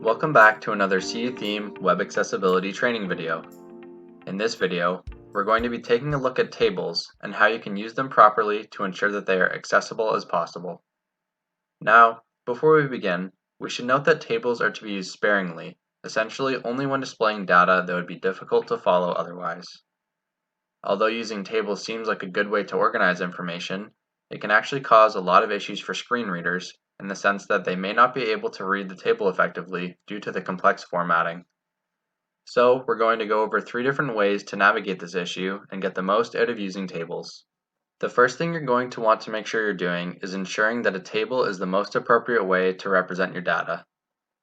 Welcome back to another CE Theme Web Accessibility training video. In this video, we're going to be taking a look at tables and how you can use them properly to ensure that they are accessible as possible. Now, before we begin, we should note that tables are to be used sparingly, essentially only when displaying data that would be difficult to follow otherwise. Although using tables seems like a good way to organize information, it can actually cause a lot of issues for screen readers in the sense that they may not be able to read the table effectively due to the complex formatting. So we're going to go over 3 different ways to navigate this issue and get the most out of using tables. The first thing you're going to want to make sure you're doing is ensuring that a table is the most appropriate way to represent your data.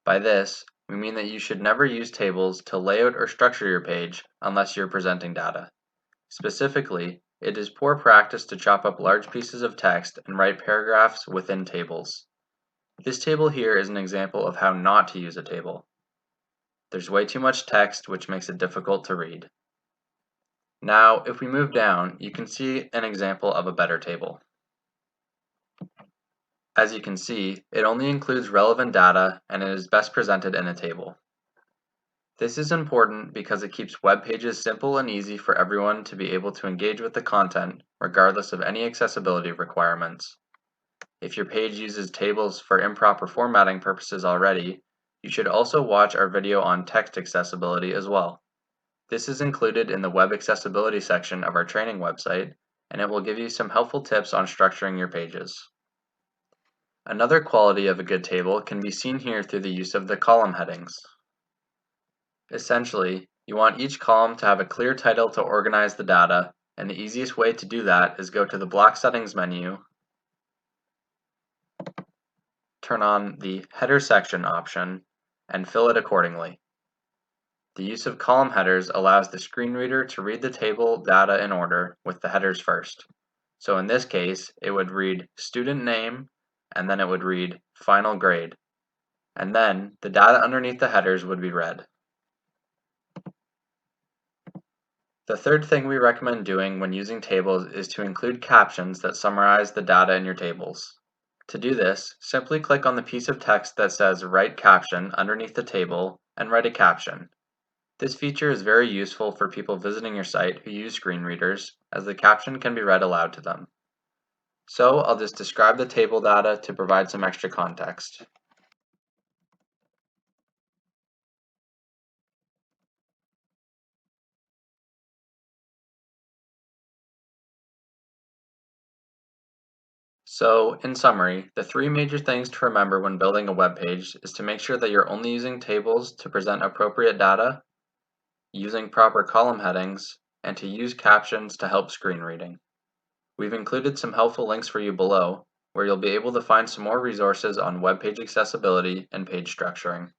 By this, we mean that you should never use tables to layout or structure your page unless you're presenting data. Specifically, it is poor practice to chop up large pieces of text and write paragraphs within tables. This table here is an example of how not to use a table. There's way too much text, which makes it difficult to read. Now, if we move down, you can see an example of a better table. As you can see, it only includes relevant data and it is best presented in a table. This is important because it keeps web pages simple and easy for everyone to be able to engage with the content, regardless of any accessibility requirements. If your page uses tables for improper formatting purposes already, you should also watch our video on text accessibility as well. This is included in the web accessibility section of our training website, and it will give you some helpful tips on structuring your pages. Another quality of a good table can be seen here through the use of the column headings. Essentially, you want each column to have a clear title to organize the data, and the easiest way to do that is go to the Block Settings menu, turn on the Header Section option, and fill it accordingly. The use of column headers allows the screen reader to read the table data in order with the headers first. So in this case, it would read student name, and then it would read final grade. And then the data underneath the headers would be read. The third thing we recommend doing when using tables is to include captions that summarize the data in your tables. To do this, simply click on the piece of text that says Write Caption underneath the table and write a caption. This feature is very useful for people visiting your site who use screen readers, as the caption can be read aloud to them. So I'll just describe the table data to provide some extra context. So, in summary, the 3 major things to remember when building a web page is to make sure that you're only using tables to present appropriate data, using proper column headings, and to use captions to help screen reading. We've included some helpful links for you below, where you'll be able to find some more resources on web page accessibility and page structuring.